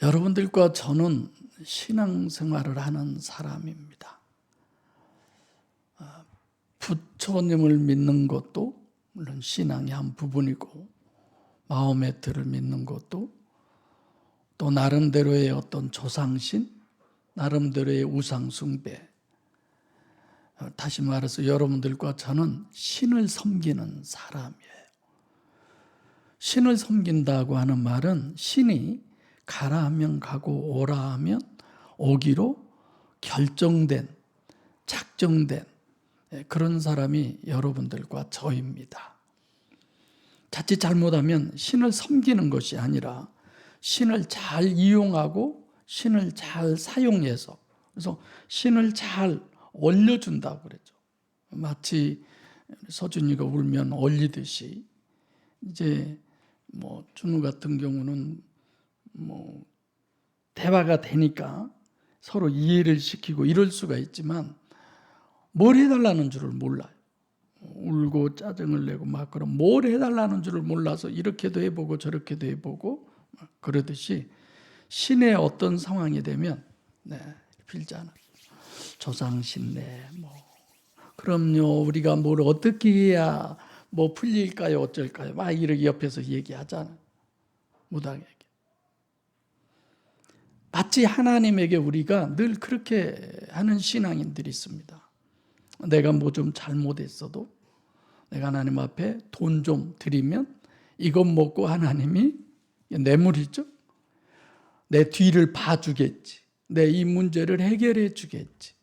여러분들과 저는 신앙생활을 하는 사람입니다. 부처님을 믿는 것도 물론 신앙의 한 부분이고, 마호메트를 믿는 것도 또 나름대로의 어떤 조상신, 나름대로의 우상숭배, 다시 말해서 여러분들과 저는 신을 섬기는 사람이에요. 신을 섬긴다고 하는 말은 신이 가라 하면 가고 오라 하면 오기로 결정된, 작정된 그런 사람이 여러분들과 저입니다. 자칫 잘못하면 신을 섬기는 것이 아니라 신을 잘 이용하고 신을 잘 사용해서, 그래서 신을 잘 올려준다고 그랬죠. 마치 서준이가 울면 올리듯이, 이제 준우 같은 경우는 대화가 되니까 서로 이해를 시키고 이럴 수가 있지만 뭘 해달라는 줄을 몰라요. 울고 짜증을 내고 막 그럼 뭘 해달라는 줄을 몰라서 이렇게도 해보고 저렇게도 해보고 그러듯이 신의 어떤 상황이 되면 빌잖아. 조상신내 그럼요, 우리가 뭘 어떻게 해야 풀릴까요, 어쩔까요, 막 이렇게 옆에서 얘기하잖아. 무당에게. 마치 하나님에게 우리가 늘 그렇게 하는 신앙인들이 있습니다. 내가 좀 잘못했어도 내가 하나님 앞에 돈 좀 드리면 이것 먹고 하나님이 뇌물이죠. 내 뒤를 봐주겠지. 내 이 문제를 해결해 주겠지.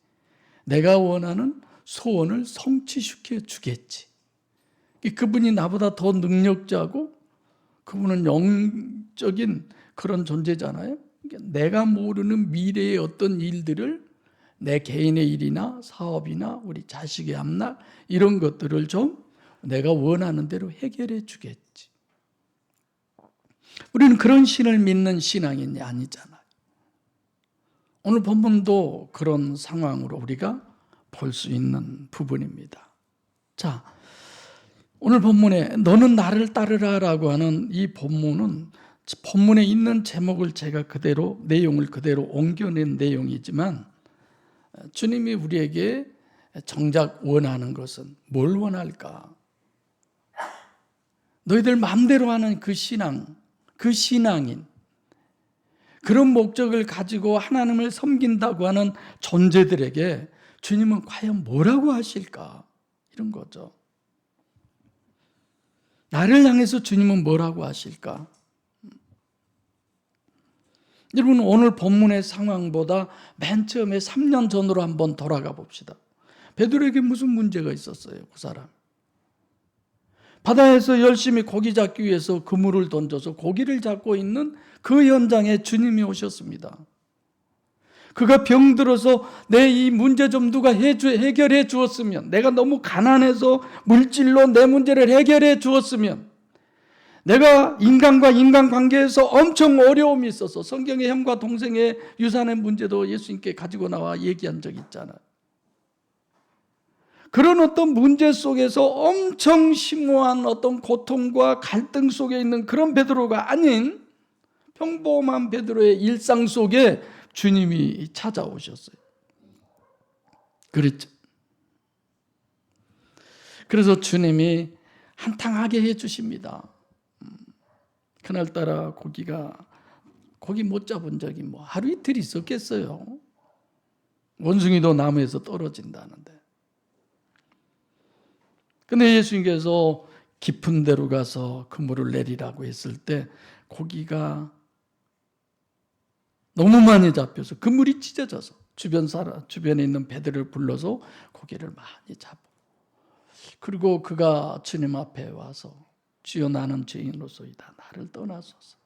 내가 원하는 소원을 성취시켜 주겠지. 그분이 나보다 더 능력자고 그분은 영적인 그런 존재잖아요. 내가 모르는 미래의 어떤 일들을 내 개인의 일이나 사업이나 우리 자식의 앞날 이런 것들을 좀 내가 원하는 대로 해결해 주겠지. 우리는 그런 신을 믿는 신앙인이 아니잖아요. 오늘 본문도 그런 상황으로 우리가 볼 수 있는 부분입니다. 자, 오늘 본문에 너는 나를 따르라라고 하는 이 본문은 본문에 있는 제목을 제가 그대로 내용을 그대로 옮겨낸 내용이지만 주님이 우리에게 정작 원하는 것은 뭘 원할까? 너희들 마음대로 하는 그 신앙, 그 신앙인, 그런 목적을 가지고 하나님을 섬긴다고 하는 존재들에게 주님은 과연 뭐라고 하실까? 이런 거죠. 나를 향해서 주님은 뭐라고 하실까? 여러분, 오늘 본문의 상황보다 맨 처음에 3년 전으로 한번 돌아가 봅시다. 베드로에게 무슨 문제가 있었어요, 그 사람? 바다에서 열심히 고기 잡기 위해서 그물을 던져서 고기를 잡고 있는 그 현장에 주님이 오셨습니다. 그가 병들어서 내 이 문제 좀 누가 해결해 주었으면, 내가 너무 가난해서 물질로 내 문제를 해결해 주었으면, 내가 인간과 인간관계에서 엄청 어려움이 있어서 성경의 형과 동생의 유산의 문제도 예수님께 가지고 나와 얘기한 적이 있잖아요. 그런 어떤 문제 속에서 엄청 심오한 어떤 고통과 갈등 속에 있는 그런 베드로가 아닌 평범한 베드로의 일상 속에 주님이 찾아오셨어요. 그렇죠. 그래서 주님이 한탕하게 해주십니다. 그날따라 고기 못 잡은 적이 하루 이틀 있었겠어요. 원숭이도 나무에서 떨어진다는데. 근데 예수님께서 깊은 데로 가서 그물을 내리라고 했을 때 고기가 너무 많이 잡혀서 그물이 찢어져서 주변에 있는 배들을 불러서 고기를 많이 잡고, 그리고 그가 주님 앞에 와서 주여 나는 죄인으로소이다. 나를 떠나소서.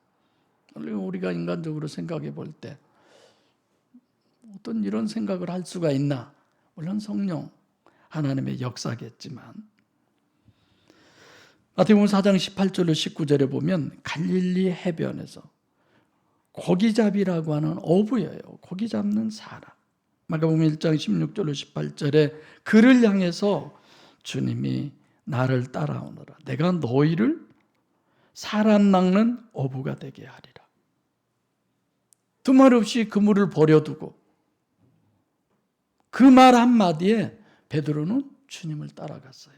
우리가 인간적으로 생각해 볼 때 어떤 이런 생각을 할 수가 있나? 물론 성령 하나님의 역사겠지만 마태복음 4장 18절로 19절에 보면 갈릴리 해변에서 고기잡이라고 하는 어부예요. 고기 잡는 사람. 마가복음 1장 16절로 18절에 그를 향해서 주님이 나를 따라오너라. 내가 너희를 사람 낚는 어부가 되게 하리라. 두말 없이 그물을 버려두고 그 말 한마디에 베드로는 주님을 따라갔어요.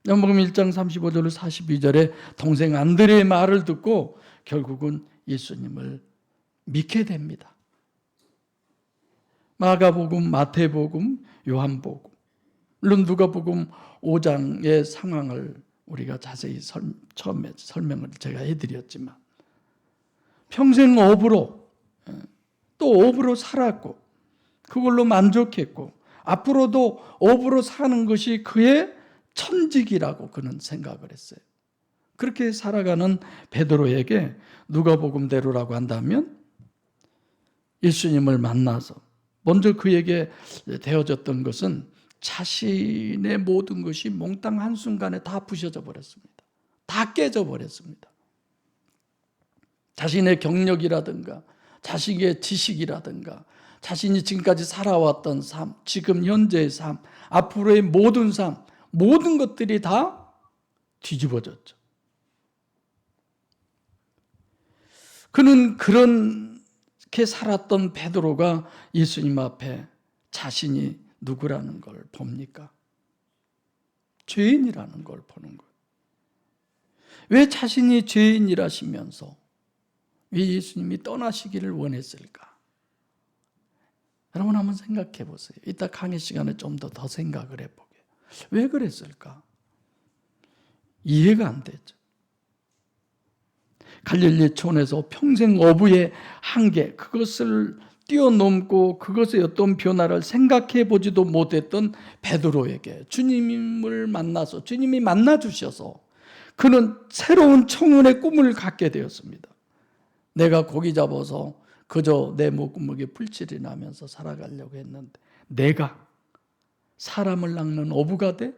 요한복음 1장 35절로 42절에 동생 안드레의 말을 듣고 결국은 예수님을 믿게 됩니다. 마가복음, 마태복음, 요한복음, 물론 누가복음 5장의 상황을 우리가 자세히 처음에 설명을 제가 해드렸지만 평생 업으로 또 업으로 살았고 그걸로 만족했고 앞으로도 업으로 사는 것이 그의 천직이라고 그는 생각을 했어요. 그렇게 살아가는 베드로에게 누가복음대로라고 한다면 예수님을 만나서 먼저 그에게 되어졌던 것은 자신의 모든 것이 몽땅 한순간에 다 부셔져 버렸습니다. 다 깨져 버렸습니다. 자신의 경력이라든가 자신의 지식이라든가 자신이 지금까지 살아왔던 삶, 지금 현재의 삶, 앞으로의 모든 삶, 모든 것들이 다 뒤집어졌죠. 그는 그렇게 살았던 베드로가 예수님 앞에 자신이 누구라는 걸 봅니까? 죄인이라는 걸 보는 거예요. 왜 자신이 죄인이라시면서 왜 예수님이 떠나시기를 원했을까? 여러분 한번 생각해 보세요. 이따 강의 시간에 좀 더 생각을 해보게요. 왜 그랬을까? 이해가 안 되죠. 갈릴리촌에서 평생 어부의 한계, 그것을 뛰어넘고 그것의 어떤 변화를 생각해 보지도 못했던 베드로에게 주님을 만나서 주님이 만나 주셔서 그는 새로운 청혼의 꿈을 갖게 되었습니다. 내가 고기 잡아서 그저 내 목구멍에 풀칠이 나면서 살아가려고 했는데 내가 사람을 낚는 어부가 돼?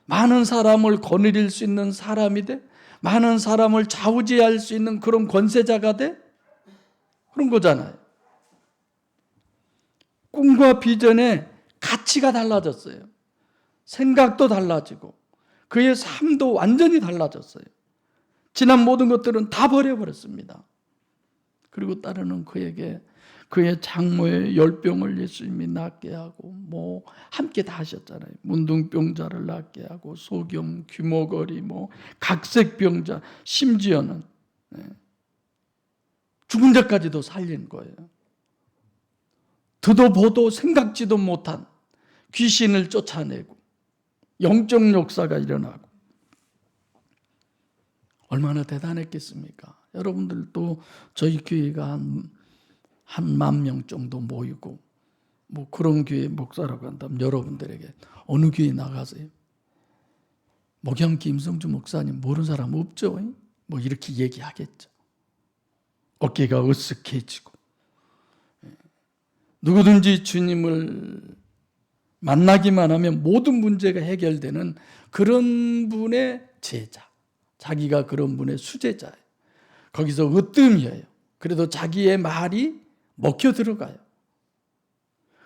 많은 사람을 거느릴 수 있는 사람이 돼? 많은 사람을 좌우지할 수 있는 그런 권세자가 돼? 그런 거잖아요. 꿈과 비전의 가치가 달라졌어요. 생각도 달라지고 그의 삶도 완전히 달라졌어요. 지난 모든 것들은 다 버려버렸습니다. 그리고 따르는 그에게 그의 장모의 열병을 예수님이 낫게 하고 함께 다 하셨잖아요. 문둥병자를 낫게 하고 소경, 귀머거리, 각색병자, 심지어는 죽은 자까지도 살린 거예요. 듣도 보도 생각지도 못한 귀신을 쫓아내고 영적 역사가 일어나고 얼마나 대단했겠습니까? 여러분들도 저희 교회가 한 10,000명 정도 모이고 그런 교회 목사라고 한다면 여러분들에게 어느 교회 나가세요? 목양 김성주 목사님 모르는 사람 없죠? 이렇게 얘기하겠죠. 어깨가 으쓱해지고 누구든지 주님을 만나기만 하면 모든 문제가 해결되는 그런 분의 제자, 자기가 그런 분의 수제자예요. 거기서 으뜸이에요. 그래도 자기의 말이 먹혀 들어가요.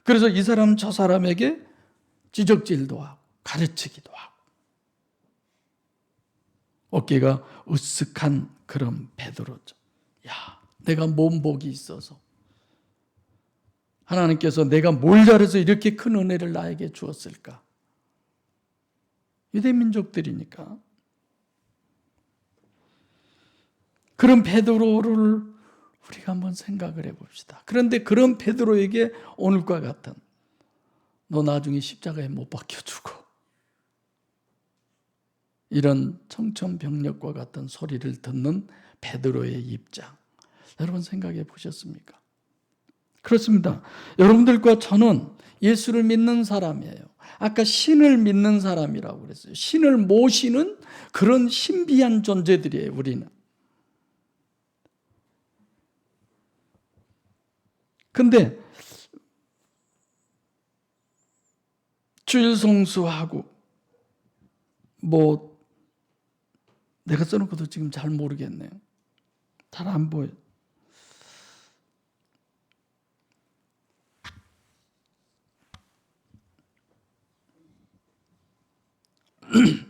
그래서 이 사람 저 사람에게 지적질도 하고 가르치기도 하고 어깨가 으쓱한 그런 베드로죠. 내가 뭔 복이 있어서 하나님께서 내가 뭘 잘해서 이렇게 큰 은혜를 나에게 주었을까? 유대 민족들이니까. 그런 베드로를 우리가 한번 생각을 해봅시다. 그런데 그런 베드로에게 오늘과 같은 너 나중에 십자가에 못 박혀 죽어. 이런 청천벽력과 같은 소리를 듣는 베드로의 입장. 여러분 생각해 보셨습니까? 그렇습니다. 여러분들과 저는 예수를 믿는 사람이에요. 아까 신을 믿는 사람이라고 그랬어요. 신을 모시는 그런 신비한 존재들이에요, 우리는. 근데 주일 성수하고 내가 써놓은 것도 지금 잘 모르겠네요. 잘 안 보여요.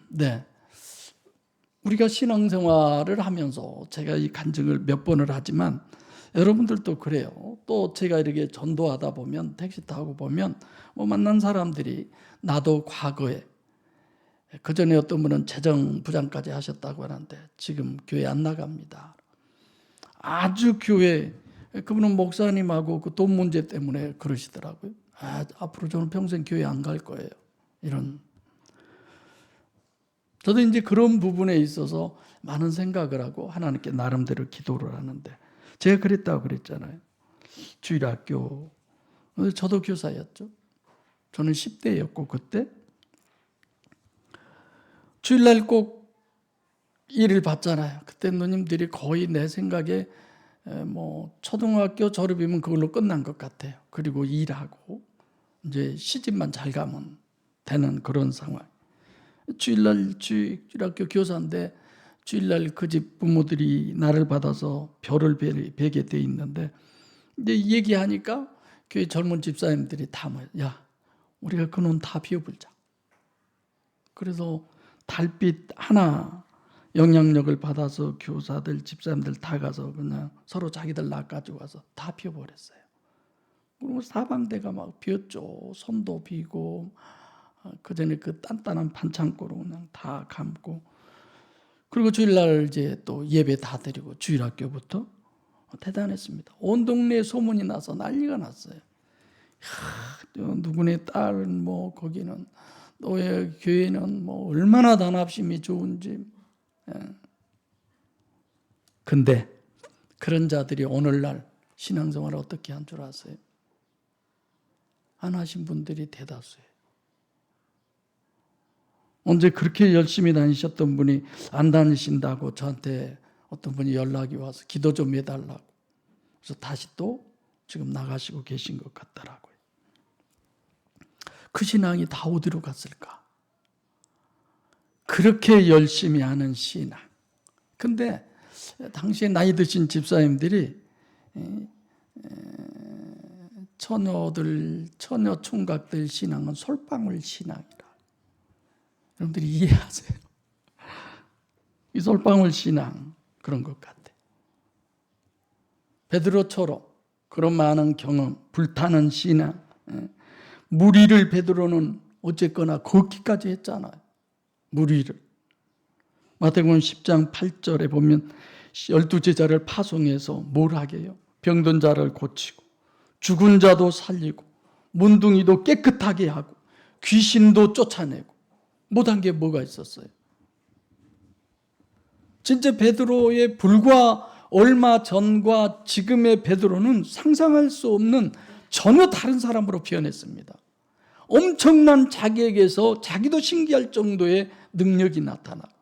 네. 우리가 신앙생활을 하면서 제가 이 간증을 몇 번을 하지만 여러분들도 그래요. 또 제가 이렇게 전도하다 보면, 택시 타고 보면 만난 사람들이 나도 과거에, 그 전에 어떤 분은 재정부장까지 하셨다고 하는데 지금 교회 안 나갑니다. 아주 교회, 그분은 목사님하고 그 돈 문제 때문에 그러시더라고요. 앞으로 저는 평생 교회 안 갈 거예요. 이런. 저도 이제 그런 부분에 있어서 많은 생각을 하고 하나님께 나름대로 기도를 하는데, 제가 그랬다고 그랬잖아요. 주일학교, 저도 교사였죠. 저는 10대였고 그때 주일날 꼭 일을 받잖아요. 그때 누님들이 거의 내 생각에 초등학교 졸업이면 그걸로 끝난 것 같아요. 그리고 일하고 이제 시집만 잘 가면 되는 그런 상황. 주일학교 교사인데 주일날 그 집 부모들이 나를 받아서 별을 베게 돼 있는데, 이제 얘기하니까 교회 젊은 집사님들이 다 야, 우리가 그 논 다 비워불자. 그래서 달빛 하나 영향력을 받아서 교사들, 집사님들 다 가서 그냥 서로 자기들 낚아주고 와서 다 비워버렸어요. 그리고 사방대가 막 비었죠. 손도 비고, 그 전에 그 단단한 반창고로 그냥 다 감고, 그리고 주일날 이제 또 예배 다 드리고 주일학교부터 대단했습니다. 온 동네에 소문이 나서 난리가 났어요. 누구네 딸은 거기는 너의 교회는 얼마나 단합심이 좋은지. 근데 그런 자들이 오늘날 신앙생활을 어떻게 한 줄 아세요? 안 하신 분들이 대다수예요. 언제 그렇게 열심히 다니셨던 분이 안 다니신다고 저한테 어떤 분이 연락이 와서 기도 좀 해달라고. 그래서 다시 또 지금 나가시고 계신 것 같더라고요. 그 신앙이 다 어디로 갔을까? 그렇게 열심히 하는 신앙. 근데 당시에 나이 드신 집사님들이 처녀 총각들 신앙은 솔방울 신앙이라. 여러분들이 이해하세요? 이 솔방울 신앙 그런 것 같아. 베드로처럼 그런 많은 경험, 불타는 신앙. 무리를 베드로는 어쨌거나 걷기까지 했잖아요. 무리를. 마태복음 10장 8절에 보면 12제자를 파송해서 뭘 하게 해요? 병든 자를 고치고 죽은 자도 살리고 문둥이도 깨끗하게 하고 귀신도 쫓아내고. 못한 게 뭐가 있었어요? 진짜 베드로의 불과 얼마 전과 지금의 베드로는 상상할 수 없는 전혀 다른 사람으로 변했습니다. 엄청난 자기에게서 자기도 신기할 정도의 능력이 나타나고,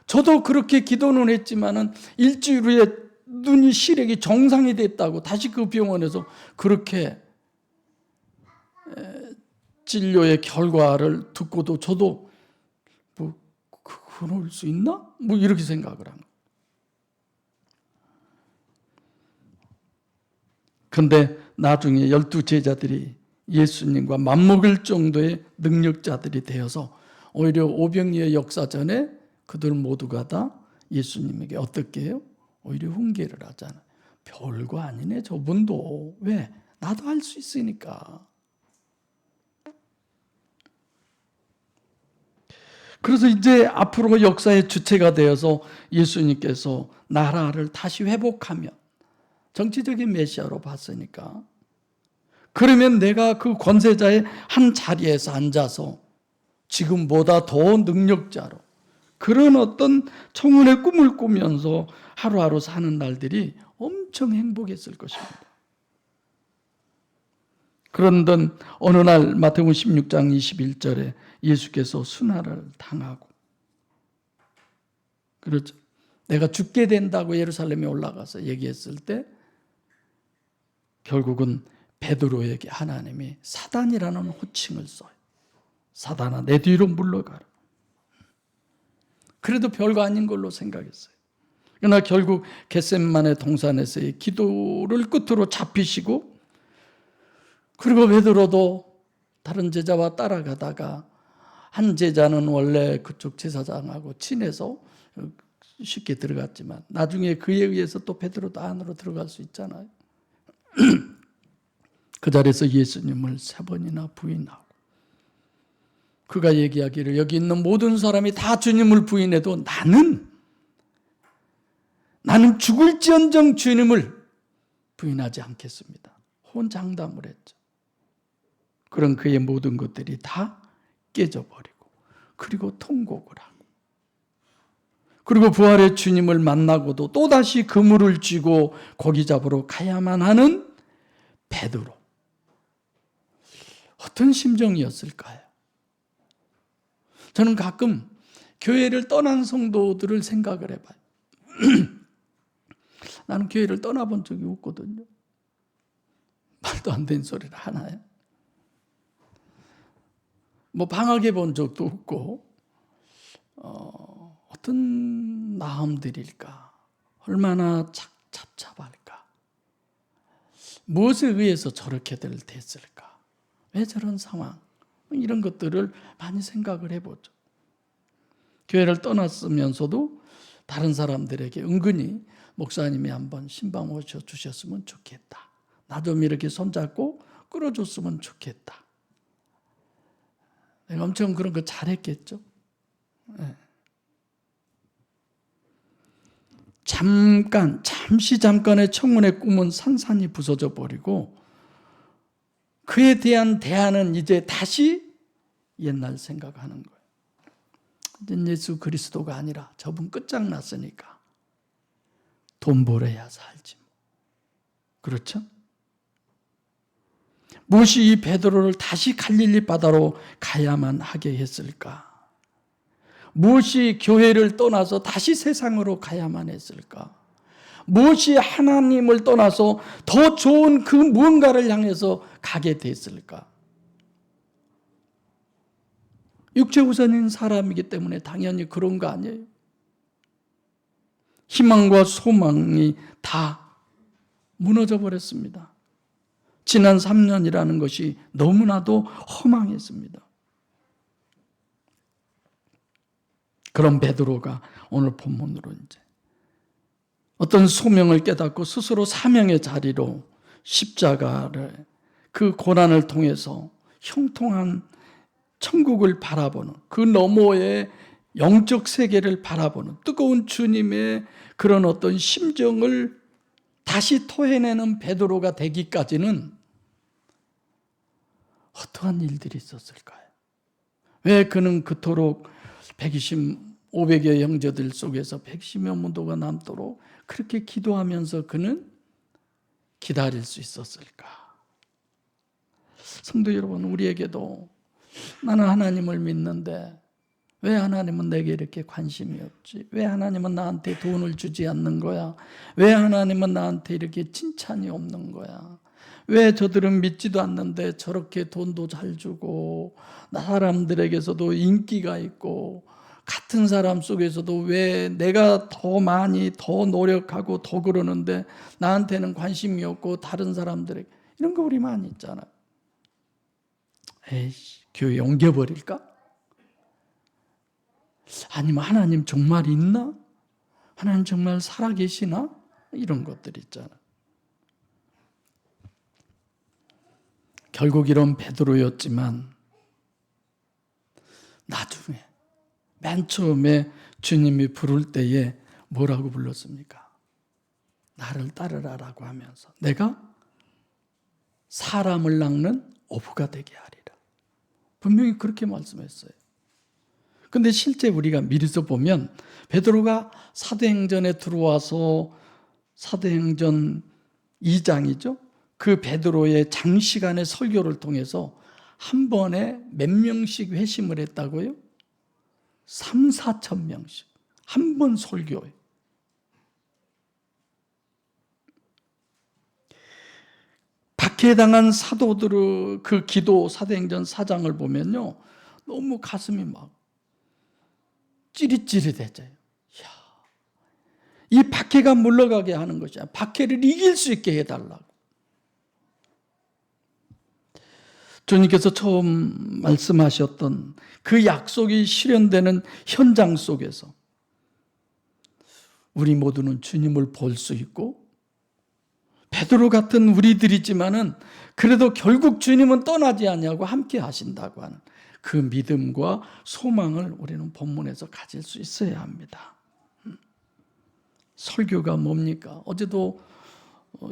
저도 그렇게 기도는 했지만은 일주일 후에 눈이 시력이 정상이 됐다고 다시 그 병원에서 그렇게 진료의 결과를 듣고도 저도 그럴 수 있나? 이렇게 생각을 하는 거예요. 근데 나중에 12제자들이 예수님과 맞먹을 정도의 능력자들이 되어서 오히려 오병이의 역사 전에 그들 모두가 다 예수님에게 어떻게 해요? 오히려 훈계를 하잖아요. 별거 아니네 저분도. 왜? 나도 할 수 있으니까. 그래서 이제 앞으로 역사의 주체가 되어서 예수님께서 나라를 다시 회복하면, 정치적인 메시아로 봤으니까, 그러면 내가 그 권세자의 한 자리에서 앉아서 지금보다 더 능력자로 그런 어떤 청운의 꿈을 꾸면서 하루하루 사는 날들이 엄청 행복했을 것입니다. 그런데 어느 날 마태복음 16장 21절에 예수께서 순환을 당하고, 그렇죠. 내가 죽게 된다고 예루살렘에 올라가서 얘기했을 때 결국은 베드로에게 하나님이 사단이라는 호칭을 써요. 사단아 내 뒤로 물러가라. 그래도 별거 아닌 걸로 생각했어요. 그러나 결국 겟세마네 동산에서의 기도를 끝으로 잡히시고, 그리고 베드로도 다른 제자와 따라가다가 한 제자는 원래 그쪽 제사장하고 친해서 쉽게 들어갔지만 나중에 그에 의해서 또 베드로도 안으로 들어갈 수 있잖아요. 그 자리에서 예수님을 3번이나 부인하고 그가 얘기하기를 여기 있는 모든 사람이 다 주님을 부인해도 나는 죽을지언정 주님을 부인하지 않겠습니다. 혼장담을 했죠. 그런 그의 모든 것들이 다 깨져버리고 그리고 통곡을 하고 그리고 부활의 주님을 만나고도 또다시 그물을 쥐고 고기 잡으러 가야만 하는 베드로. 어떤 심정이었을까요? 저는 가끔 교회를 떠난 성도들을 생각을 해봐요. 나는 교회를 떠나본 적이 없거든요. 말도 안 되는 소리를 하나요? 방학해 본 적도 없고 어떤 마음들일까? 얼마나 착잡할까? 무엇에 의해서 저렇게들 됐을까? 왜 저런 상황? 이런 것들을 많이 생각을 해보죠. 교회를 떠났으면서도 다른 사람들에게 은근히 목사님이 한번 신방 오셔 주셨으면 좋겠다. 나 좀 이렇게 손잡고 끌어줬으면 좋겠다. 내가 엄청 그런 거 잘했겠죠. 네. 잠깐의 청문회 꿈은 산산이 부서져 버리고 그에 대한 대안은 이제 다시 옛날 생각하는 거예요. 이제 예수 그리스도가 아니라 저분 끝장났으니까 돈 벌어야 살지. 그렇죠? 무엇이 이 베드로를 다시 갈릴리 바다로 가야만 하게 했을까? 무엇이 교회를 떠나서 다시 세상으로 가야만 했을까? 무엇이 하나님을 떠나서 더 좋은 그 무언가를 향해서 가게 됐을까? 육체우선인 사람이기 때문에 당연히 그런 거 아니에요. 희망과 소망이 다 무너져 버렸습니다. 지난 3년이라는 것이 너무나도 허망했습니다. 그런 베드로가 오늘 본문으로 이제 어떤 소명을 깨닫고 스스로 사명의 자리로 십자가를 그 고난을 통해서 형통한 천국을 바라보는 그 너머의 영적 세계를 바라보는 뜨거운 주님의 그런 어떤 심정을 다시 토해내는 베드로가 되기까지는 어떠한 일들이 있었을까요? 왜 그는 그토록 500여 형제들 속에서 110여 문도가 남도록 그렇게 기도하면서 그는 기다릴 수 있었을까? 성도 여러분, 우리에게도 나는 하나님을 믿는데 왜 하나님은 내게 이렇게 관심이 없지? 왜 하나님은 나한테 돈을 주지 않는 거야? 왜 하나님은 나한테 이렇게 칭찬이 없는 거야? 왜 저들은 믿지도 않는데 저렇게 돈도 잘 주고 사람들에게서도 인기가 있고 같은 사람 속에서도 왜 내가 더 많이 더 노력하고 더 그러는데 나한테는 관심이 없고 다른 사람들에게 이런 거 우리 많이 있잖아요. 에이씨, 교회 옮겨버릴까? 아니면 하나님 정말 있나? 하나님 정말 살아계시나? 이런 것들 있잖아. 결국 이런 베드로였지만 나중에 맨 처음에 주님이 부를 때에 뭐라고 불렀습니까? 나를 따르라라고 하면서 내가 사람을 낚는 어부가 되게 하리라. 분명히 그렇게 말씀했어요. 근데 실제 우리가 미리서 보면 베드로가 사도행전에 들어와서 사도행전 2장이죠. 그 베드로의 장시간의 설교를 통해서 한 번에 몇 명씩 회심을 했다고요? 3, 4천 명씩. 한 번 설교에. 박해당한 사도들의 그 기도 사도행전 4장을 보면요. 너무 가슴이 막 찌릿찌릿해져요. 이야, 이 박해가 물러가게 하는 것이야. 박해를 이길 수 있게 해달라고. 주님께서 처음 말씀하셨던 그 약속이 실현되는 현장 속에서 우리 모두는 주님을 볼 수 있고 베드로 같은 우리들이지만은 그래도 결국 주님은 떠나지 않냐고 함께 하신다고 하는 그 믿음과 소망을 우리는 본문에서 가질 수 있어야 합니다. 설교가 뭡니까? 어제도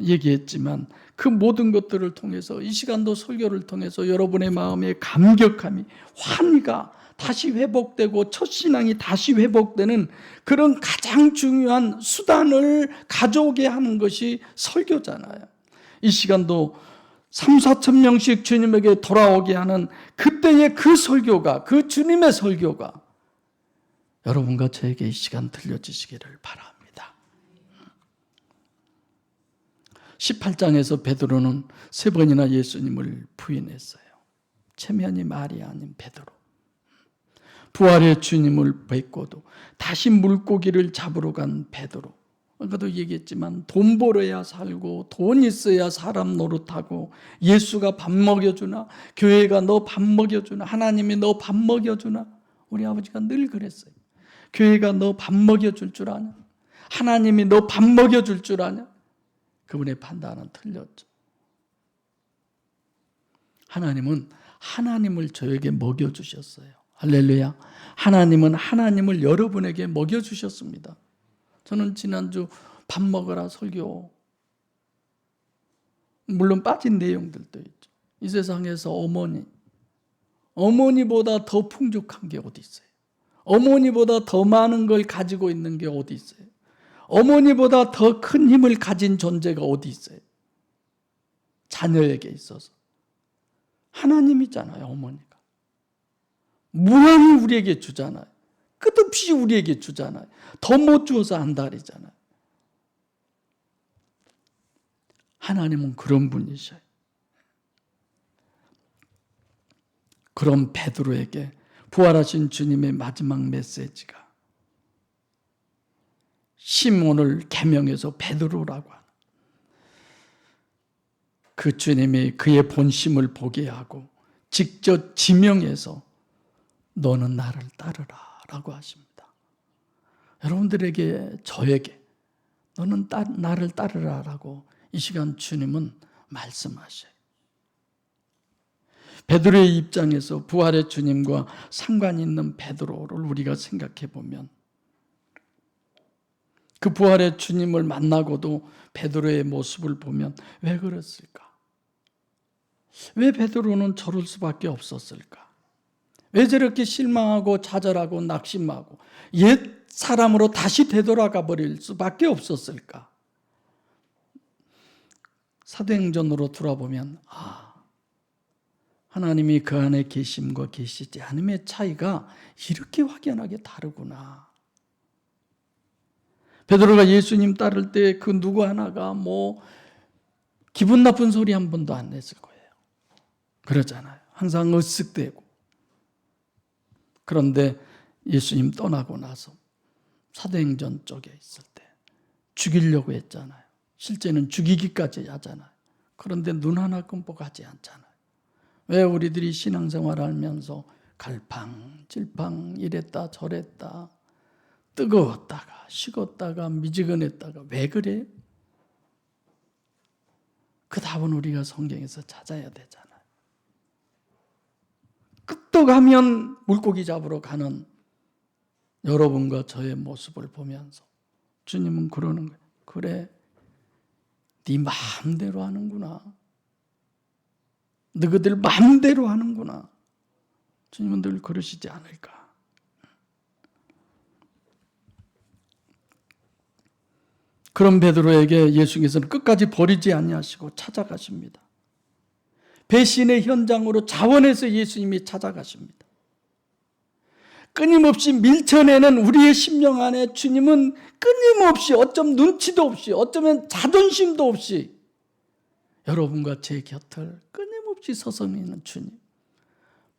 얘기했지만 그 모든 것들을 통해서 이 시간도 설교를 통해서 여러분의 마음에 감격함이 환희가 다시 회복되고 첫 신앙이 다시 회복되는 그런 가장 중요한 수단을 가져오게 하는 것이 설교잖아요. 이 시간도 3, 4천 명씩 주님에게 돌아오게 하는 그때의 그 설교가, 그 주님의 설교가 여러분과 저에게 이 시간 들려주시기를 바랍니다. 18장에서 베드로는 3번이나 예수님을 부인했어요. 체면이 말이 아닌 베드로. 부활의 주님을 뵙고도 다시 물고기를 잡으러 간 베드로. 아까도 얘기했지만 돈 벌어야 살고 돈 있어야 사람 노릇하고 예수가 밥 먹여주나 교회가 너 밥 먹여주나 하나님이 너 밥 먹여주나 우리 아버지가 늘 그랬어요. 교회가 너 밥 먹여줄 줄 아냐? 하나님이 너 밥 먹여줄 줄 아냐? 그분의 판단은 틀렸죠. 하나님은 하나님을 저에게 먹여주셨어요. 할렐루야. 하나님은 하나님을 여러분에게 먹여주셨습니다. 저는 지난주 밥 먹어라 설교 물론 빠진 내용들도 있죠. 이 세상에서 어머니보다 더 풍족한 게 어디 있어요? 어머니보다 더 많은 걸 가지고 있는 게 어디 있어요? 어머니보다 더 큰 힘을 가진 존재가 어디 있어요? 자녀에게 있어서 하나님이잖아요. 어머니가 무한히 우리에게 주잖아요. 끝없이 우리에게 주잖아요. 더 못 주어서 안달이잖아요. 하나님은 그런 분이셔요. 그런 베드로에게 부활하신 주님의 마지막 메시지가 시몬을 계명해서 베드로라고 하는 그 주님이 그의 본심을 보게 하고 직접 지명해서 너는 나를 따르라 라고 하십니다. 여러분들에게 저에게 너는 나를 따르라 라고 이 시간 주님은 말씀하셔요. 베드로의 입장에서 부활의 주님과 상관이 있는 베드로를 우리가 생각해 보면 그 부활의 주님을 만나고도 베드로의 모습을 보면 왜 그랬을까? 왜 베드로는 저럴 수밖에 없었을까? 왜 저렇게 실망하고 좌절하고 낙심하고 옛 사람으로 다시 되돌아가 버릴 수밖에 없었을까? 사도행전으로 돌아보면 하나님이 그 안에 계심과 계시지 않음의 차이가 이렇게 확연하게 다르구나. 베드로가 예수님 따를 때 그 누구 하나가 기분 나쁜 소리 한 번도 안 냈을 거예요. 그러잖아요. 항상 으쓱대고. 그런데 예수님 떠나고 나서 사도행전 쪽에 있을 때 죽이려고 했잖아요. 실제는 죽이기까지 하잖아요. 그런데 눈 하나 끔뻑하지 않잖아요. 왜 우리들이 신앙생활을 하면서 갈팡질팡 이랬다 저랬다 뜨거웠다가 식었다가 미지근했다가 왜 그래요? 그 답은 우리가 성경에서 찾아야 되잖아요. 끄떡하면 물고기 잡으러 가는 여러분과 저의 모습을 보면서 주님은 그러는 거예요. 그래, 네 마음대로 하는구나. 너희들 마음대로 하는구나. 주님은 늘 그러시지 않을까. 그런 베드로에게 예수께서는 끝까지 버리지 아니하시고 찾아가십니다. 배신의 현장으로 자원해서 예수님이 찾아가십니다. 끊임없이 밀쳐내는 우리의 심령 안에 주님은 끊임없이 어쩜 눈치도 없이 어쩌면 자존심도 없이 여러분과 제 곁을 끊임없이 서성이는 주님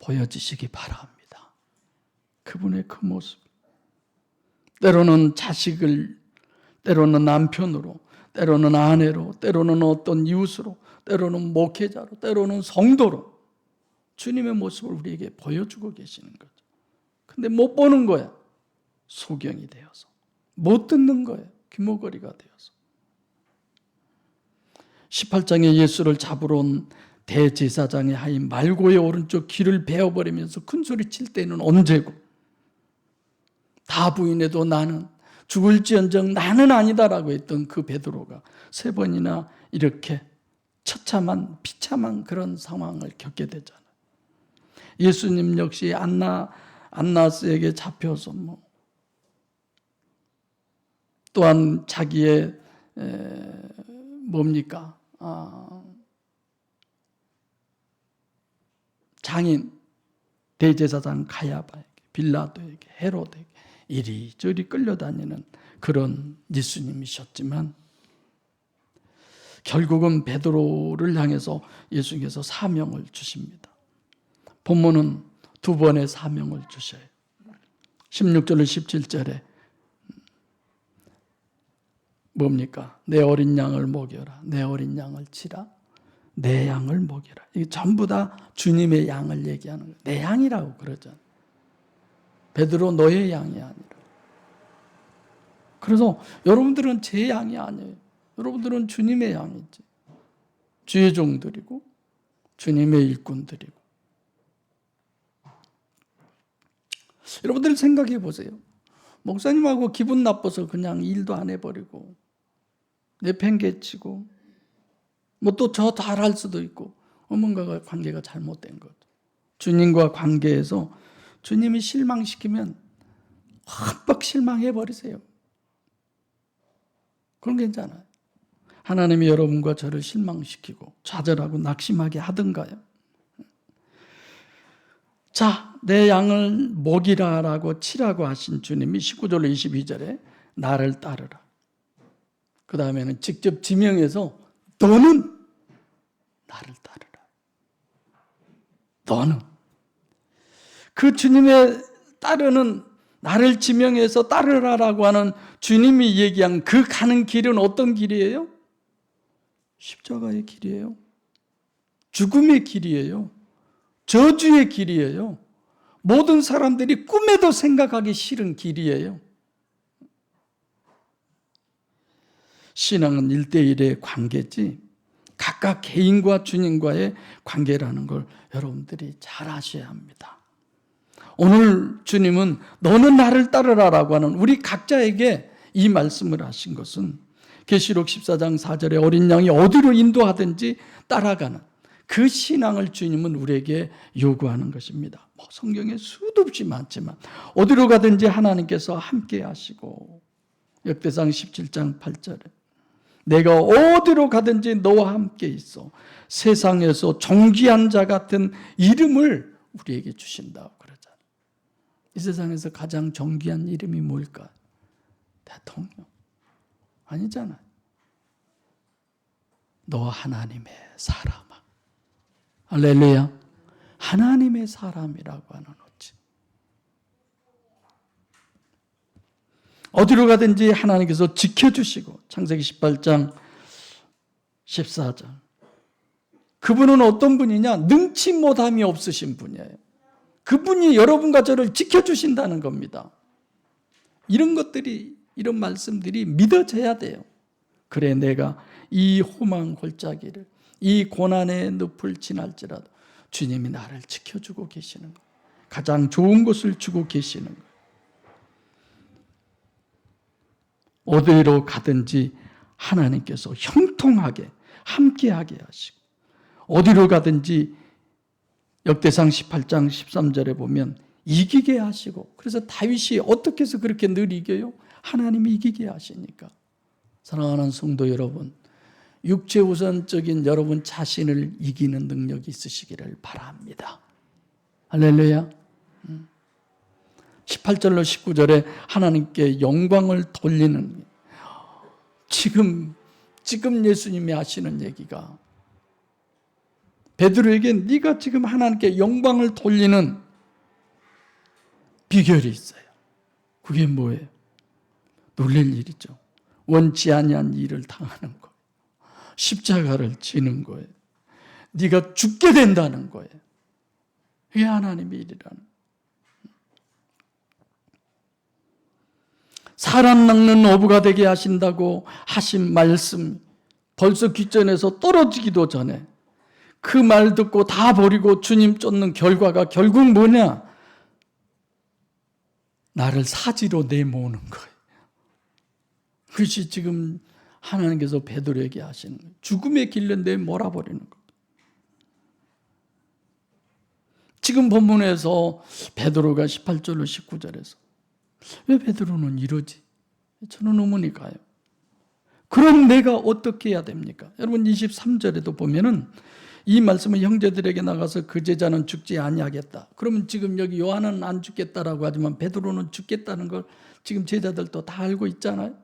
보여주시기 바랍니다. 그분의 그 모습. 때로는 자식을, 때로는 남편으로, 때로는 아내로, 때로는 어떤 이웃으로, 때로는 목회자로, 때로는 성도로 주님의 모습을 우리에게 보여주고 계시는 거죠. 근데 못 보는 거야. 소경이 되어서. 못 듣는 거예요. 귀머거리가 되어서. 18장에 예수를 잡으러 온 대제사장의 하인 말고의 오른쪽 귀를 베어버리면서 큰소리 칠 때는 언제고, 다 부인해도 나는 죽을지언정 나는 아니다라고 했던 그 베드로가 3번이나 이렇게 처참한 비참한 그런 상황을 겪게 되잖아요. 예수님 역시 안나스에게 잡혀서 또한 자기의 장인 대제사장 가야바에게, 빌라도에게, 헤로데에게 이리저리 끌려다니는 그런 예수님이셨지만 결국은 베드로를 향해서 예수님께서 사명을 주십니다. 본문은 2번의 사명을 주셔요. 16절로 17절에 내 어린 양을 먹여라. 내 어린 양을 치라. 내 양을 먹여라. 이게 전부 다 주님의 양을 얘기하는 거예요. 내 양이라고 그러잖아요. 베드로 너의 양이 아니라. 그래서 여러분들은 제 양이 아니에요. 여러분들은 주님의 양이지. 주의 종들이고 주님의 일꾼들이고. 여러분들 생각해 보세요. 목사님하고 기분 나빠서 그냥 일도 안 해버리고 내팽개치고 또 저 잘할 수도 있고 뭔가가 관계가 잘못된 거죠. 주님과 관계에서 주님이 실망시키면 흠뻑 실망해버리세요. 그건 괜찮아요. 하나님이 여러분과 저를 실망시키고 좌절하고 낙심하게 하던가요? 자, 내 양을 먹이라라고 치라고 하신 주님이 19절로 22절에 나를 따르라. 그 다음에는 직접 지명해서 너는 나를 따르라. 너는. 그 주님의 따르는, 나를 지명해서 따르라라고 하는 주님이 얘기한 그 가는 길은 어떤 길이에요? 십자가의 길이에요. 죽음의 길이에요. 저주의 길이에요. 모든 사람들이 꿈에도 생각하기 싫은 길이에요. 신앙은 1대1의 관계지 각각 개인과 주님과의 관계라는 걸 여러분들이 잘 아셔야 합니다. 오늘 주님은 너는 나를 따르라라고 하는 우리 각자에게 이 말씀을 하신 것은 계시록 14장 4절에 어린 양이 어디로 인도하든지 따라가는 그 신앙을 주님은 우리에게 요구하는 것입니다. 성경에 수도 없이 많지만 어디로 가든지 하나님께서 함께 하시고, 역대상 17장 8절에 내가 어디로 가든지 너와 함께 있어 세상에서 존귀한 자 같은 이름을 우리에게 주신다고 그러잖아요. 이 세상에서 가장 존귀한 이름이 뭘까? 대통령 아니잖아요. 너 하나님의 사람아. 할렐루야. 하나님의 사람이라고 하는 어찌. 어디로 가든지 하나님께서 지켜주시고, 창세기 18장 14장 그분은 어떤 분이냐? 능치 못함이 없으신 분이에요. 그분이 여러분과 저를 지켜주신다는 겁니다. 이런 것들이, 이런 말씀들이 믿어져야 돼요. 그래 내가 이 호망 골짜기를, 이 고난의 늪을 지날지라도 주님이 나를 지켜주고 계시는 거예요. 가장 좋은 것을 주고 계시는 거예요. 어디로 가든지 하나님께서 형통하게 함께하게 하시고, 어디로 가든지 역대상 18장 13절에 보면 이기게 하시고, 그래서 다윗이 어떻게 해서 그렇게 늘 이겨요? 하나님이 이기게 하시니까. 사랑하는 성도 여러분, 육체우선적인 여러분 자신을 이기는 능력이 있으시기를 바랍니다. 할렐루야. 18절로 19절에 하나님께 영광을 돌리는, 지금 예수님이 하시는 얘기가 베드로에게 네가 지금 하나님께 영광을 돌리는 비결이 있어요. 그게 뭐예요? 놀랄 일이죠. 원치 아니한 일을 당하는 거예요. 십자가를 지는 거예요. 네가 죽게 된다는 거예요. 이게 하나님의 일이라는. 사람 낚는 어부가 되게 하신다고 하신 말씀 벌써 귓전에서 떨어지기도 전에 그 말 듣고 다 버리고 주님 쫓는 결과가 결국 뭐냐? 나를 사지로 내모으는 거예요. 그것이 지금 하나님께서 베드로에게 하시는 거예요. 죽음의 길로 내몰아버리는 거예요. 지금 본문에서 베드로가 18절로 19절에서 왜 베드로는 이러지? 저는 의문이 가요. 그럼 내가 어떻게 해야 됩니까? 여러분 23절에도 보면은 이 말씀은 형제들에게 나가서 그 제자는 죽지 아니하겠다. 그러면 지금 여기 요한은 안 죽겠다라고 하지만 베드로는 죽겠다는 걸 지금 제자들도 다 알고 있잖아요.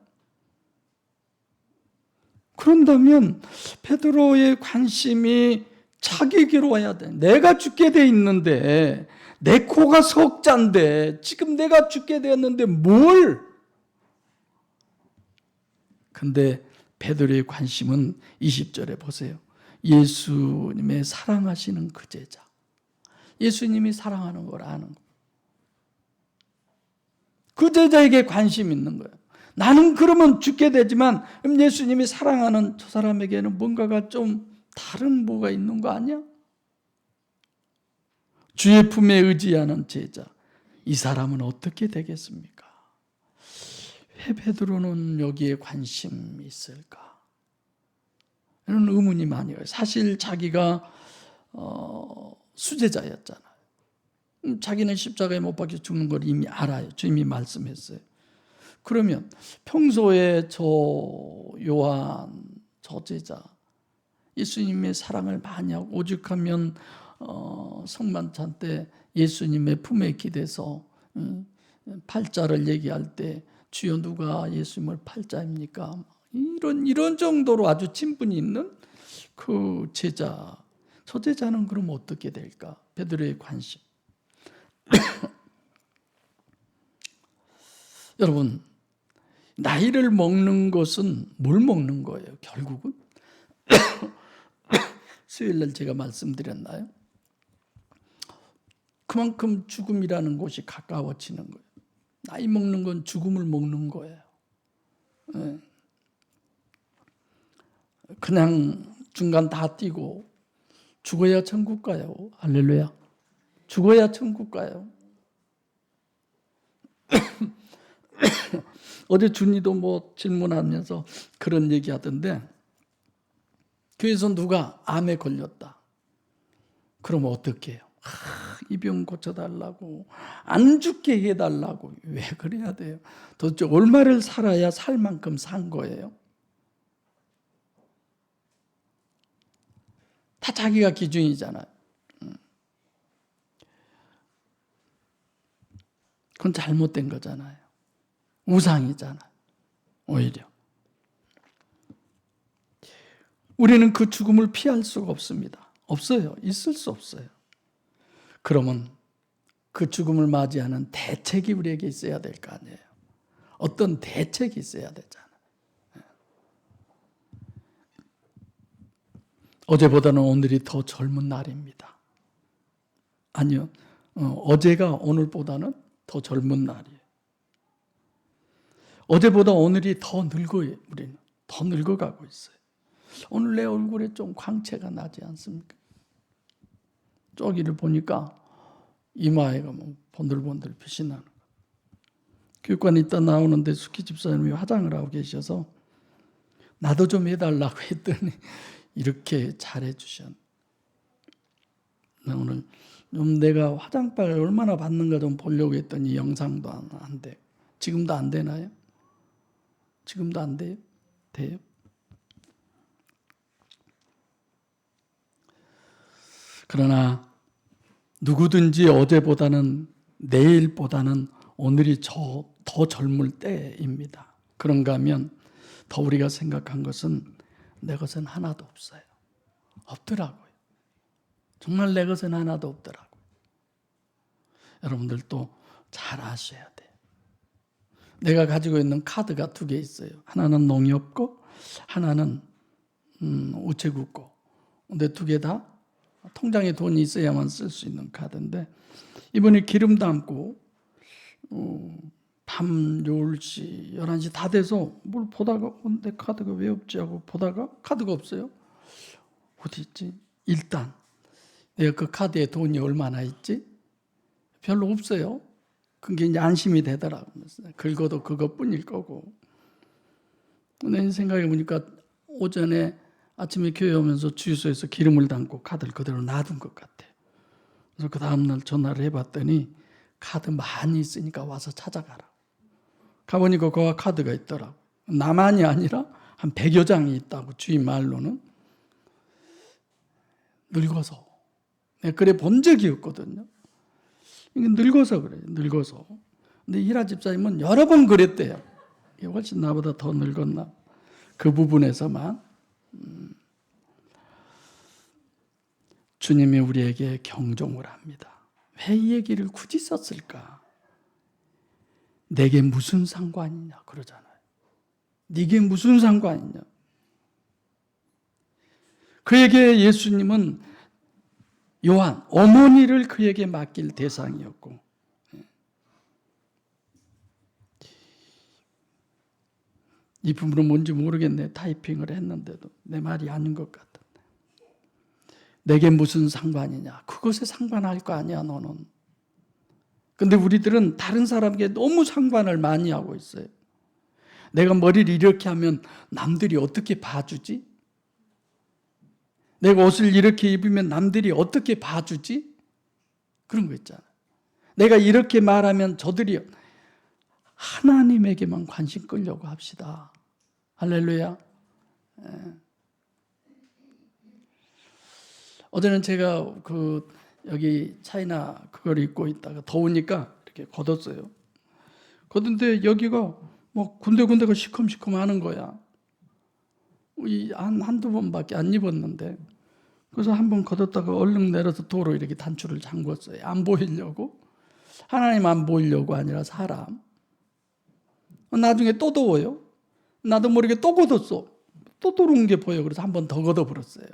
그런다면 베드로의 관심이 자기에게로 와야 돼. 내가 죽게 돼 있는데 내 코가 석잔데 지금 내가 죽게 되었는데 뭘? 근데 베드로의 관심은 20절에 보세요. 예수님의 사랑하시는 그 제자. 예수님이 사랑하는 걸 아는 거예요. 그 제자에게 관심 있는 거예요. 나는 그러면 죽게 되지만 예수님이 사랑하는 저 사람에게는 뭔가가 좀 다른 뭐가 있는 거 아니야? 주의 품에 의지하는 제자. 이 사람은 어떻게 되겠습니까? 왜 베드로는 여기에 관심이 있을까? 이런 의문이 많이 와요. 사실 자기가 수제자였잖아요. 자기는 십자가에 못 박혀 죽는 걸 이미 알아요. 주님이 말씀했어요. 그러면 평소에 저 요한, 저 제자 예수님의 사랑을 많이 하고 오죽하면 성만찬 때 예수님의 품에 기대서 팔자를 얘기할 때 주여 누가 예수님을 팔자입니까? 이런 정도로 아주 친분이 있는 그 제자. 저 제자는 그럼 어떻게 될까? 베드로의 관심. 여러분, 나이를 먹는 것은 뭘 먹는 거예요? 결국은 수요일날 제가 말씀드렸나요? 그만큼 죽음이라는 곳이 가까워지는 거예요. 나이 먹는 건 죽음을 먹는 거예요. 그냥 중간 다 뛰고 죽어야 천국 가요. 할렐루야. 죽어야 천국 가요. 어제 준이도 뭐 질문하면서 그런 얘기 하던데, 교회에서 누가 암에 걸렸다. 그러면 어떻게 해요? 이 병 고쳐달라고, 안 죽게 해달라고. 왜 그래야 돼요? 도대체 얼마를 살아야 살 만큼 산 거예요? 다 자기가 기준이잖아요. 그건 잘못된 거잖아요. 우상이잖아요. 오히려. 우리는 그 죽음을 피할 수가 없습니다. 없어요. 있을 수 없어요. 그러면 그 죽음을 맞이하는 대책이 우리에게 있어야 될 거 아니에요. 어떤 대책이 있어야 되잖아요. 어제보다는 오늘이 더 젊은 날입니다. 아니요. 어제가 오늘보다는 더 젊은 날이에요. 어제보다 오늘이 더 늙어요. 우리는 더 늙어가고 있어요. 오늘 내 얼굴에 좀 광채가 나지 않습니까? 저기를 보니까 이마에가 뭐 번들번들 빛이 나는 거예요. 교육관에 있다 나오는데 숙희 집사님이 화장을 하고 계셔서 나도 좀 해달라고 했더니 이렇게 잘해 주셨네. 오늘 좀 내가 화장빨 얼마나 받는가 좀 보려고 했더니 영상도 안 돼. 지금도 안 되나요? 지금도 안 돼요? 돼요? 그러나 누구든지 어제보다는 내일보다는 오늘이 더 젊을 때입니다. 그런가 하면 더 우리가 생각한 것은 내 것은 하나도 없어요. 없더라고요. 정말 내 것은 하나도 없더라고요. 여러분들도 잘 아셔야 돼요. 내가 가지고 있는 카드가 2개 있어요. 하나는 농협 거, 하나는 우체국 거. 근데 2개 다 통장에 돈이 있어야만 쓸 수 있는 카드인데 이번에 기름 담고 밤 10시, 11시 다 돼서 뭘 보다가 내 카드가 왜 없지 하고 보다가 카드가 없어요. 어디 있지? 일단 내가 그 카드에 돈이 얼마나 있지? 별로 없어요. 그게 이제 안심이 되더라고요. 긁어도 그것뿐일 거고. 근데 생각해 보니까 오전에 아침에 교회 오면서 주유소에서 기름을 담고 카드를 그대로 놔둔 것 같아. 그래서 그 다음날 전화를 해봤더니 카드 많이 있으니까 와서 찾아가라. 가보니까 그 카드가 있더라고. 나만이 아니라 한 100여 장이 있다고 주인 말로는. 늙어서. 내가 그래 본 적이 없거든요. 이게 늙어서 그래요. 늙어서. 근데 이라 집사님은 여러 번 그랬대요. 훨씬 나보다 더 늙었나. 그 부분에서만. 주님이 우리에게 경종을 합니다. 왜 이 얘기를 굳이 썼을까? 내게 무슨 상관이냐 그러잖아요. 네게 무슨 상관이냐. 그에게 예수님은 요한 어머니를 그에게 맡길 대상이었고, 이 부분은 뭔지 모르겠네. 타이핑을 했는데도 내 말이 아닌 것 같던데. 내게 무슨 상관이냐. 그것에 상관할 거 아니야 너는. 근데 우리들은 다른 사람에게 너무 상관을 많이 하고 있어요. 내가 머리를 이렇게 하면 남들이 어떻게 봐주지? 내가 옷을 이렇게 입으면 남들이 어떻게 봐주지? 그런 거 있잖아. 내가 이렇게 말하면 저들이 하나님에게만 관심 끌려고 합시다. 할렐루야. 어제는 제가 여기 차이나 그걸 입고 있다가 더우니까 이렇게 걷었어요. 걷는데 여기가 뭐 군데군데가 시커미시커 하는 거야. 한두 번밖에 안 입었는데. 그래서 한번 걷었다가 얼른 내려서 도로 이렇게 단추를 잠궜어요. 안 보이려고. 하나님 안 보이려고 아니라 사람. 나중에 또 더워요. 나도 모르게 또 걷었어. 또 더러운 게 보여. 그래서 한 번 더 걷어버렸어요.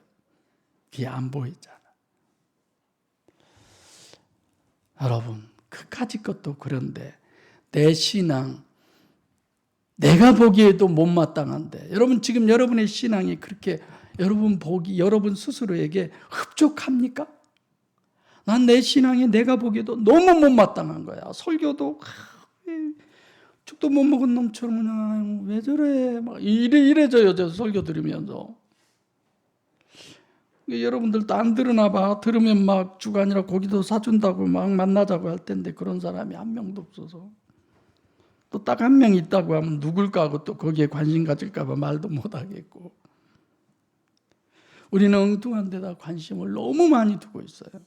그게 안 보이잖아. 여러분, 그까짓 것도 그런데 내 신앙, 내가 보기에도 못마땅한데, 여러분 지금 여러분의 신앙이 그렇게 여러분 스스로에게 흡족합니까? 난 내 신앙이 내가 보기에도 너무 못마땅한 거야. 설교도 죽도 못 먹은 놈처럼 그냥 왜 저래 막 이래져요. 저 설교 들으면서. 여러분들도 안 들으나 봐. 들으면 막 주가 아니라 고기도 사준다고 막 만나자고 할 텐데 그런 사람이 한 명도 없어서. 또 딱 한 명 있다고 하면 누굴까 하고 또 거기에 관심 가질까 봐 말도 못 하겠고. 우리는 엉뚱한 데다 관심을 너무 많이 두고 있어요.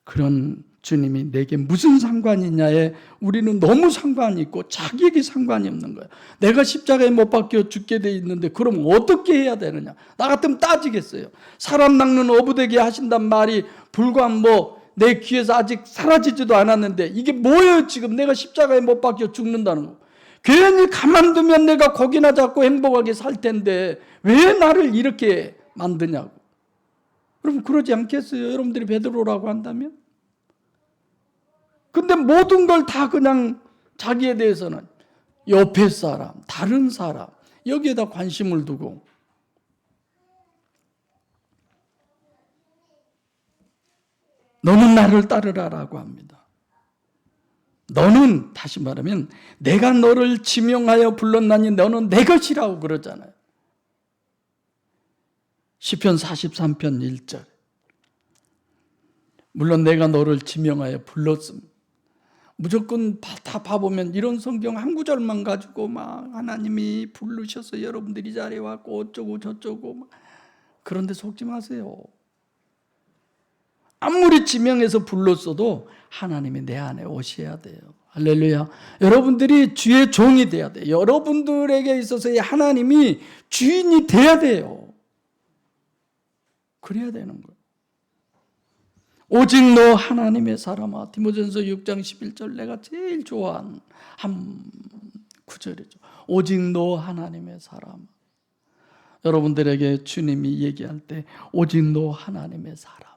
그런 주님이 내게 무슨 상관이냐에 우리는 너무 상관이 있고 자기에게 상관이 없는 거예요. 내가 십자가에 못 박혀 죽게 돼 있는데 그럼 어떻게 해야 되느냐. 나 같으면 따지겠어요. 사람 낚는 어부되게 하신단 말이 불과 내 귀에서 아직 사라지지도 않았는데 이게 뭐예요 지금. 내가 십자가에 못 박혀 죽는다는 거. 괜히 가만두면 내가 고기나 잡고 행복하게 살 텐데 왜 나를 이렇게 만드냐고. 여러분 그러지 않겠어요? 여러분들이 베드로라고 한다면? 근데 모든 걸 다 그냥 자기에 대해서는 옆에 사람, 다른 사람 여기에다 관심을 두고 너는 나를 따르라라고 합니다. 너는 다시 말하면 내가 너를 지명하여 불렀나니 너는 내 것이라고 그러잖아요. 시편 43편 1절. 물론 내가 너를 지명하여 불렀습니다. 무조건 다 봐보면 이런 성경 한 구절만 가지고 막 하나님이 부르셔서 여러분들이 자리에 왔고 어쩌고 저쩌고 막 그런데 속지 마세요. 아무리 지명해서 불렀어도 하나님이 내 안에 오셔야 돼요. 할렐루야. 여러분들이 주의 종이 돼야 돼요. 여러분들에게 있어서의 하나님이 주인이 돼야 돼요. 그래야 되는 거예요. 오직 너 하나님의 사람아. 디모데전서 6장 11절 내가 제일 좋아하는 한 구절이죠. 오직 너 하나님의 사람아. 여러분들에게 주님이 얘기할 때 오직 너 하나님의 사람아.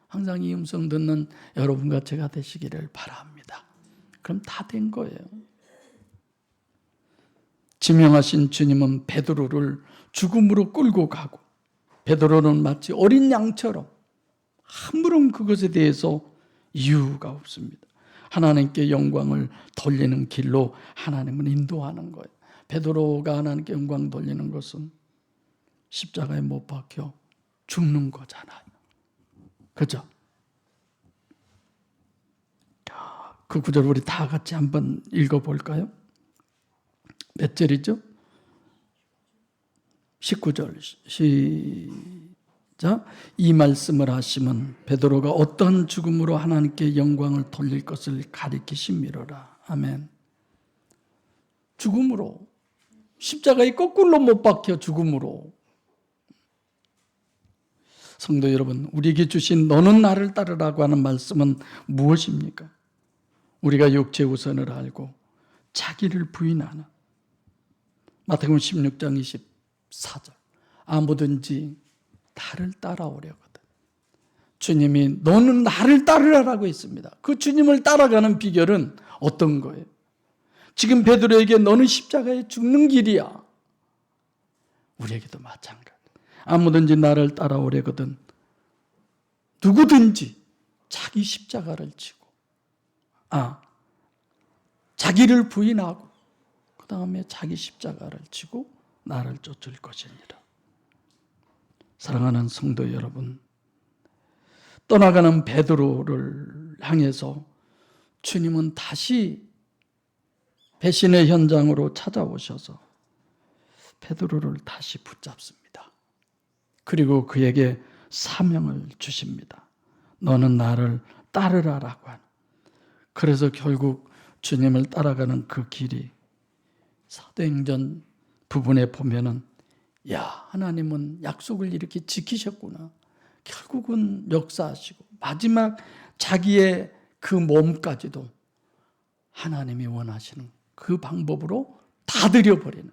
항상 이 음성 듣는 여러분과 제가 되시기를 바랍니다. 그럼 다 된 거예요. 지명하신 주님은 베드로를 죽음으로 끌고 가고 베드로는 마치 어린 양처럼 아무런 그것에 대해서 이유가 없습니다. 하나님께 영광을 돌리는 길로 하나님은 인도하는 거예요. 베드로가 하나님께 영광 돌리는 것은 십자가에 못 박혀 죽는 거잖아요. 그죠? 그 구절 우리 다 같이 한번 읽어볼까요? 몇 절이죠? 19절 시작. 이 말씀을 하시면 베드로가 어떤 죽음으로 하나님께 영광을 돌릴 것을 가리키심이로라. 아멘. 죽음으로, 십자가에 거꾸로 못 박혀 죽음으로. 성도 여러분, 우리에게 주신 너는 나를 따르라고 하는 말씀은 무엇입니까? 우리가 육체 우선을 알고 자기를 부인하는 마태복음 16장 24절 아무든지 나를 따라오려거든. 주님이 너는 나를 따르라라고 했습니다. 그 주님을 따라가는 비결은 어떤 거예요? 지금 베드로에게 너는 십자가에 죽는 길이야. 우리에게도 마찬가지. 아무든지 나를 따라오려거든 누구든지 자기 십자가를 지고 자기를 부인하고 그 다음에 자기 십자가를 지고 나를 쫓을 것이니라. 사랑하는 성도 여러분, 떠나가는 베드로를 향해서 주님은 다시 배신의 현장으로 찾아오셔서 베드로를 다시 붙잡습니다. 그리고 그에게 사명을 주십니다. 너는 나를 따르라라고 하는. 그래서 결국 주님을 따라가는 그 길이 사도행전 부분에 보면은 하나님은 약속을 이렇게 지키셨구나. 결국은 역사하시고 마지막 자기의 그 몸까지도 하나님이 원하시는 그 방법으로 다 드려버리는,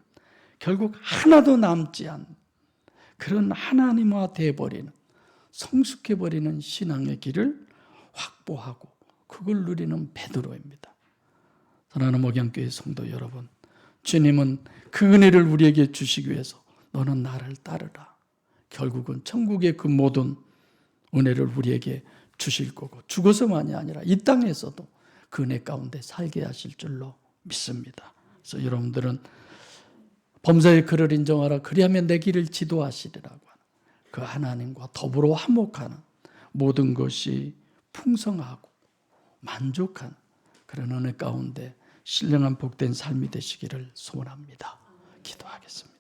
결국 하나도 남지 않는 그런 하나님화 되어버리는, 성숙해버리는 신앙의 길을 확보하고 그걸 누리는 베드로입니다. 사랑하는 목양교회 성도 여러분, 주님은 그 은혜를 우리에게 주시기 위해서 너는 나를 따르라. 결국은 천국의 그 모든 은혜를 우리에게 주실 거고 죽어서만이 아니라 이 땅에서도 그 은혜 가운데 살게 하실 줄로 믿습니다. 그래서 여러분들은 범사의 그를 인정하라. 그리하면 내 길을 지도하시리라고 하는 그 하나님과 더불어 화목하는 모든 것이 풍성하고 만족한 그런 은혜 가운데 신령한 복된 삶이 되시기를 소원합니다. 기도하겠습니다.